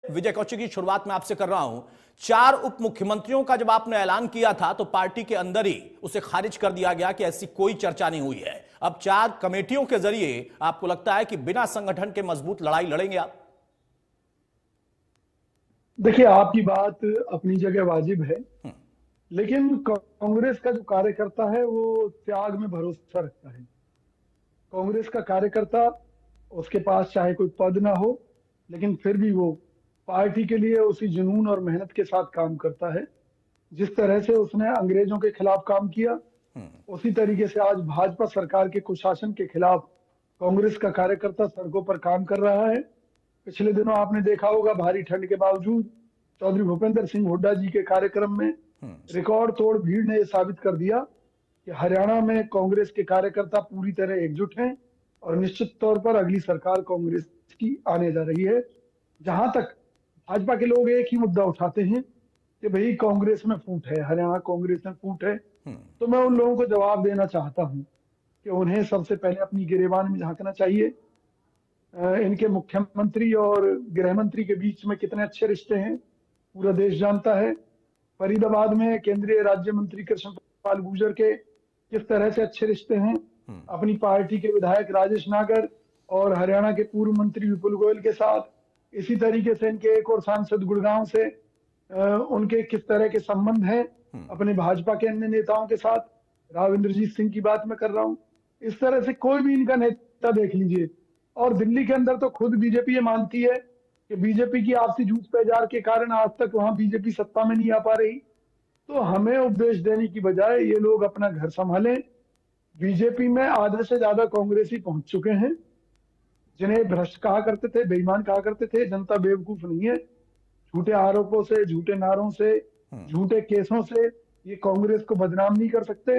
विजय कौशिक की शुरुआत में आपसे कर रहा हूं। 4 उप मुख्यमंत्रियों का जब आपने ऐलान किया था तो पार्टी के अंदर ही उसे खारिज कर दिया गया कि ऐसी कोई चर्चा नहीं हुई है। अब 4 कमेटियों के जरिए आपको लगता है कि बिना संगठन के मजबूत लड़ाई लड़ेंगे आप? देखिए, आपकी बात अपनी जगह वाजिब है, लेकिन कांग्रेस का जो कार्यकर्ता है वो त्याग में भरोसा रखता है। कांग्रेस का कार्यकर्ता, उसके पास चाहे कोई पद ना हो, लेकिन फिर भी वो पार्टी के लिए उसी जुनून और मेहनत के साथ काम करता है। जिस तरह से उसने अंग्रेजों के खिलाफ काम किया, उसी तरीके से आज भाजपा सरकार के कुशासन के खिलाफ कांग्रेस का कार्यकर्ता सड़कों पर काम कर रहा है। पिछले दिनों आपने देखा होगा, भारी ठंड के बावजूद चौधरी भूपेंद्र सिंह हुड्डा जी के कार्यक्रम में रिकॉर्ड तोड़ भीड़ ने साबित कर दिया कि हरियाणा में कांग्रेस के कार्यकर्ता पूरी तरह एकजुट हैं और निश्चित तौर पर अगली सरकार कांग्रेस की आने जा रही है। जहां तक भाजपा के लोग एक ही मुद्दा उठाते हैं कि भाई कांग्रेस में फूट है, हरियाणा कांग्रेस में फूट है, तो मैं उन लोगों को जवाब देना चाहता हूं कि उन्हें सबसे पहले अपनी गिरेबान में झांकना चाहिए। इनके मुख्यमंत्री और गृह मंत्री के बीच में कितने अच्छे रिश्ते हैं पूरा देश जानता है। फरीदाबाद में केंद्रीय राज्य मंत्री कृष्णपाल गुर्जर के किस तरह से अच्छे रिश्ते हैं अपनी पार्टी के विधायक राजेश नागर और हरियाणा के पूर्व मंत्री विपुल गोयल के साथ। इसी तरीके से इनके एक और सांसद गुड़गांव से उनके किस तरह के संबंध हैं अपने भाजपा के अन्य नेताओं के साथ। राव इंद्रजीत सिंह की बात मैं कर रहा हूं। इस तरह से कोई भी इनका नेता देख लीजिए, और दिल्ली के अंदर तो खुद बीजेपी ये मानती है कि बीजेपी की आपसी जूझ पैजार के कारण आज तक वहां बीजेपी सत्ता में नहीं आ पा रही। तो हमें उपदेश देने की बजाय ये लोग अपना घर संभालें। बीजेपी में आधे से ज्यादा कांग्रेसी पहुंच चुके हैं, जिन्हें भ्रष्ट कहा करते थे, बेईमान कहा करते थे। जनता बेवकूफ नहीं है। झूठे आरोपों से, झूठे नारों से, झूठे केसों से ये कांग्रेस को बदनाम नहीं कर सकते,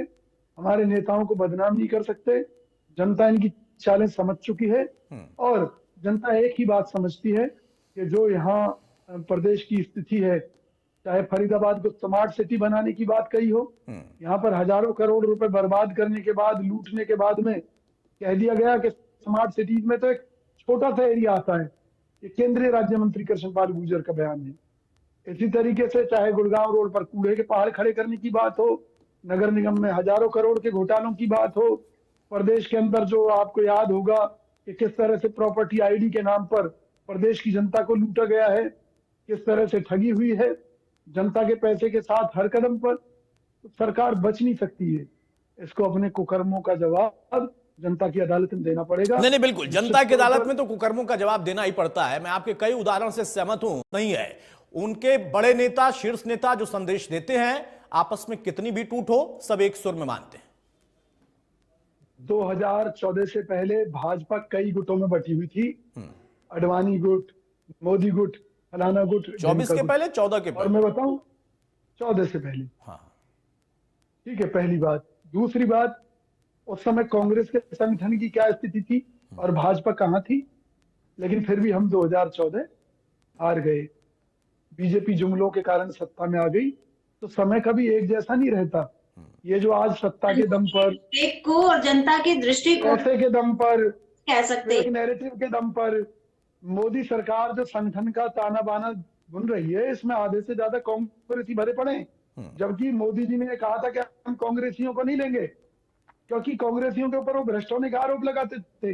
हमारे नेताओं को बदनाम नहीं कर सकते। जनता इनकी चालें समझ चुकी है और जनता एक ही बात समझती है कि जो यहाँ प्रदेश की स्थिति है, चाहे फरीदाबाद को स्मार्ट सिटी बनाने की बात कही हो, यहाँ पर हजारों करोड़ रुपए बर्बाद करने के बाद, लूटने के बाद में कह दिया गया कि स्मार्ट सिटीज में तो एक छोटा सा एरिया आता है। ये केंद्रीय राज्य मंत्री कृष्णपाल गुर्जर का बयान है। इसी तरीके से चाहे गुड़गांव रोड पर कूड़े के पहाड़ खड़े करने की बात हो, नगर निगम में हजारों करोड़ के घोटालों की बात हो, प्रदेश के अंदर जो आपको याद होगा कि किस तरह से प्रॉपर्टी आईडी के नाम पर प्रदेश की जनता को लूटा गया है, किस तरह से ठगी हुई है जनता के पैसे के साथ हर कदम पर, तो सरकार बच नहीं सकती है। इसको अपने कुकर्मों का जवाब जनता की अदालत में देना पड़ेगा। नहीं, बिल्कुल, जनता की अदालत में तो कुकर्मों का जवाब देना ही पड़ता है। मैं आपके कई उदाहरण से सहमत हूं। नहीं है, उनके बड़े नेता, शीर्ष नेता जो संदेश देते हैं, आपस में कितनी भी टूट हो, सब एक सुर में मानते हैं। 2014 से पहले भाजपा कई गुटों में बटी हुई थी। अडवाणी गुट, मोदी गुट, फलाना गुट। 24 के पहले, 14 के पहले, और मैं बताऊं 14 से पहले। हाँ, ठीक है, पहली बात। दूसरी बात, उस समय कांग्रेस के संगठन की क्या स्थिति थी और भाजपा कहां थी, लेकिन फिर भी हम 2014 हार गए। बीजेपी जुमलों के कारण सत्ता में आ गई। तो समय कभी एक जैसा नहीं रहता। ये जो आज सत्ता के दम पर को और जनता के दृष्टिकोण पैसे के दम पर कह सकते हैं, नैरेटिव के दम पर मोदी सरकार जो संगठन का ताना बाना बुन रही है, इसमें आधे से ज्यादा कांग्रेसी भरे पड़े हैं। जबकि मोदी जी ने कहा था कि हम कांग्रेसियों को नहीं लेंगे, क्योंकि कांग्रेसियों के ऊपर वो भ्रष्ट होने का आरोप लगाते थे।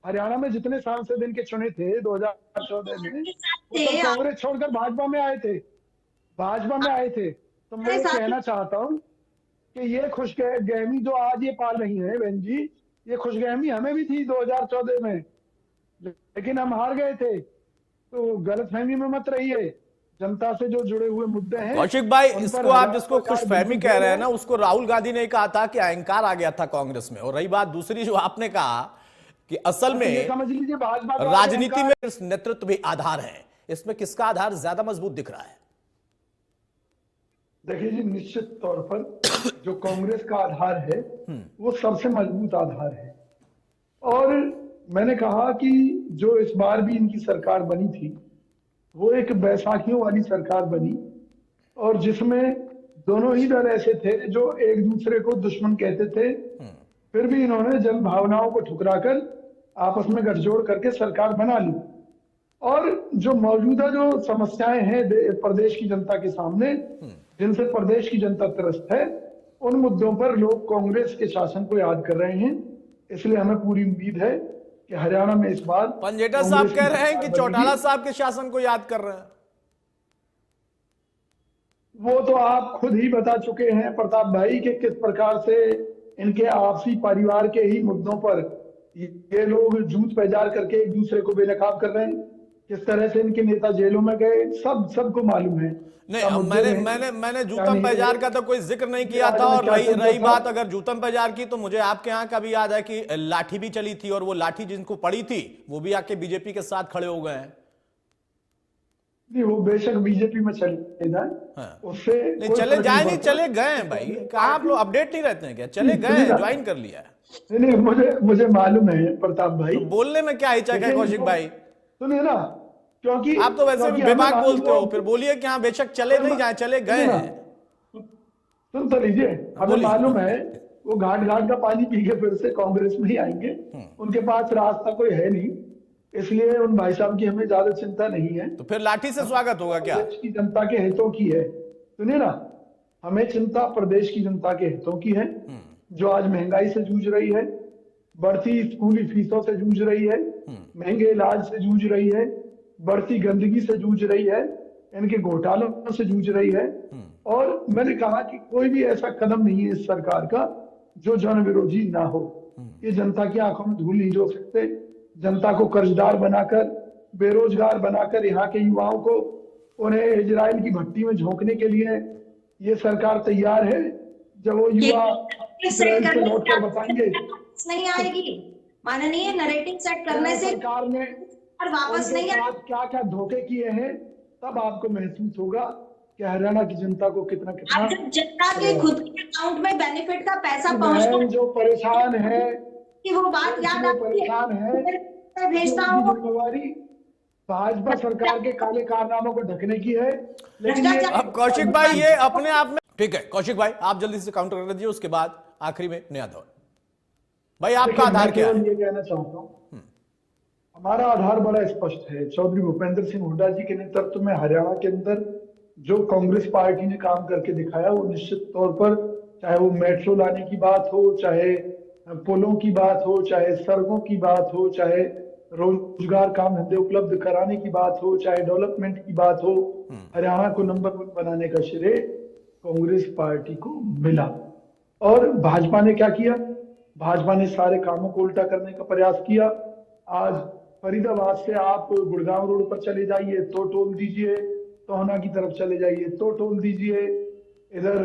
हरियाणा में जितने सांसद इनके चुने थे 2014 में, वो सब कांग्रेस छोड़कर भाजपा में आए थे, भाजपा में आए थे। तो मैं ये कहना चाहता हूँ कि ये खुशगहमी जो आज ये पाल रही है बहन जी, ये खुशगहमी हमें भी थी 2014 में, लेकिन हम हार गए थे। तो गलतफहमी में मत रहिए। जनता से जो जुड़े हुए मुद्दे हैं कौशिक भाई, इसको आप जिसको खुशफहमी कह रहे हैं ना, उसको राहुल गांधी ने कहा था कि अहंकार आ गया था कांग्रेस में। और रही बात दूसरी जो आपने कहा कि असल में समझ लीजिए भाजपा राजनीति में नेतृत्व भी आधार है, इसमें किसका आधार ज्यादा मजबूत दिख रहा है? देखिए जी, निश्चित तौर पर जो कांग्रेस का आधार है वो सबसे मजबूत आधार है। और मैंने कहा कि जो इस बार भी इनकी सरकार बनी थी वो एक बैसाखियों वाली सरकार बनी, और जिसमें दोनों ही दल ऐसे थे जो एक दूसरे को दुश्मन कहते थे, फिर भी इन्होंने जन भावनाओं को ठुकराकर आपस में गठजोड़ करके सरकार बना ली। और जो मौजूदा जो समस्याएं हैं प्रदेश की जनता के सामने, जिनसे प्रदेश की जनता त्रस्त है, उन मुद्दों पर लोग कांग्रेस के शासन को याद कर रहे हैं। इसलिए हमें पूरी उम्मीद है कि हरियाणा में इस बार पंजेटा साहब कह रहे हैं कि चौटाला साहब के शासन को याद कर रहे हैं। वो तो आप खुद ही बता चुके हैं प्रताप भाई कि किस प्रकार से इनके आपसी परिवार के ही मुद्दों पर ये लोग जूत पैजार करके एक दूसरे को बेनकाब कर रहे हैं, किस तरह से इनके नेता जेलों में गए, सबको मालूम है। नहीं, मैंने जूतम पैजार का तो कोई जिक्र नहीं किया था। और रही बात अगर जूतम पैजार की, तो मुझे आपके यहाँ का भी याद है कि लाठी भी चली थी, और वो लाठी जिनको पड़ी थी वो भी आके बीजेपी के साथ खड़े हो गए हैं। नहीं, वो बेशक बीजेपी में चले जाए, उससे नहीं चले जाए, नहीं चले गए हैं भाई। कहाँ आप लोग अपडेट नहीं रहते हैं क्या? चले गए, ज्वाइन कर लिया है। नहीं, मुझे मालूम है प्रताप भाई। तो बोलने में क्या हिचक है कौशिक भाई? सुनिए ना, क्योंकि आप तो वैसे भी बेबाक बोलते हो, फिर बोलिए कि हाँ बेशक चले नहीं जाए, चले गए हैं। सुन तो लीजिए, हमें मालूम है वो घाट घाट का पानी पी के फिर से कांग्रेस में ही आएंगे। उनके पास रास्ता कोई है नहीं, इसलिए उन भाई साहब की हमें ज्यादा चिंता नहीं है। तो फिर लाठी से स्वागत होगा क्या? प्रदेश की जनता के हितों की है। सुनिए ना, हमें चिंता प्रदेश की जनता के हितों की है, जो आज महंगाई से जूझ रही है, बढ़ती स्कूली फीसों से जूझ रही है, महंगे इलाज से जूझ रही है, बढ़ती गंदगी से जूझ रही है, इनके घोटालों से जूझ रही है। और मैंने कहा कि कोई भी ऐसा कदम नहीं है इस सरकार का जो जन विरोधी ना हो। ये जनता की आंखों में धूल नहीं झोंक सकते। जनता को कर्जदार बनाकर, बेरोजगार बनाकर, यहाँ के युवाओं को उन्हें इजराइल की भट्टी में झोंकने के लिए ये सरकार तैयार है। जब वो युवा इजराइल से लौट कर बताएंगे नहीं आएगी। माननीय, नरेटिव सेट करने से सरकार ने वापस नहीं आएगी। क्या क्या धोखे किए हैं, तब आपको महसूस होगा कि हरियाणा की जनता को कितना कितना। जब जनता के खुद के अकाउंट में बेनिफिट का पैसा पहुंचता, जो परेशान है कि वो बात याद आती है, भेजता हूँ। जिम्मेवारी भाजपा सरकार के काले कारनामों को ढकने की है। लेकिन अब कौशिक भाई ये अपने आप में ठीक है। कौशिक भाई आप जल्दी से काउंटर कर दीजिए, उसके बाद आखिरी में नया दौर। भाई आपका आधार क्या है? ये कहना चाहता हूँ, हमारा आधार बड़ा स्पष्ट है। चौधरी भूपेंद्र सिंह हुड्डा जी के नेतृत्व में हरियाणा के अंदर जो कांग्रेस पार्टी ने काम करके दिखाया, वो निश्चित तौर पर, चाहे वो मेट्रो लाने की बात हो, चाहे पुलों की बात हो, चाहे सड़कों की बात हो, चाहे रोजगार काम धंधे उपलब्ध कराने की बात हो, चाहे डेवलपमेंट की बात हो, हरियाणा को नंबर 1 बनाने का श्रेय कांग्रेस पार्टी को मिला। और भाजपा ने क्या किया? भाजपा ने सारे कामों को उल्टा करने का प्रयास किया। आज फरीदाबाद से आप गुड़गांव रोड पर चले जाइए तो टोल दीजिए, तोहना की तरफ चले जाइए तो टोल दीजिए, इधर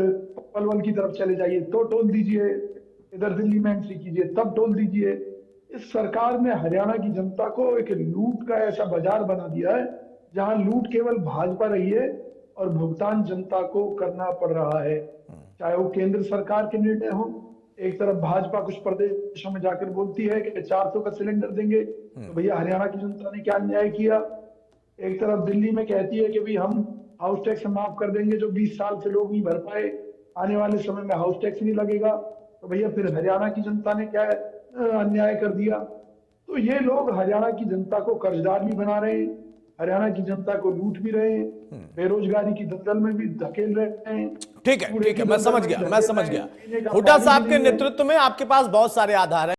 पलवल की तरफ चले जाइए तो टोल दीजिए, इधर दिल्ली में एंट्री कीजिए तब टोल दीजिए। इस सरकार ने हरियाणा की जनता को एक लूट का ऐसा बाजार बना दिया है, जहां लूट केवल भाजपा रही है और भुगतान जनता को करना पड़ रहा है। चाहे वो केंद्र सरकार के निर्णय हो, एक तरफ भाजपा कुछ प्रदेशों में जाकर बोलती है कि 400 का सिलेंडर देंगे, तो भैया हरियाणा की जनता ने क्या अन्याय किया। एक तरफ दिल्ली में कहती है कि भाई हम हाउस टैक्स माफ कर देंगे, जो 20 साल से लोग नहीं भर पाए, आने वाले समय में हाउस टैक्स नहीं लगेगा। तो भैया फिर हरियाणा की जनता ने क्या अन्याय कर दिया। तो ये लोग हरियाणा की जनता को कर्जदार भी बना रहे हैं, हरियाणा की जनता को लूट भी रहे हैं, बेरोजगारी की दलदल में भी धकेल रहे हैं। ठीक है, मैं समझ गया। हुड्डा साहब के नेतृत्व में आपके पास बहुत सारे आधार हैं।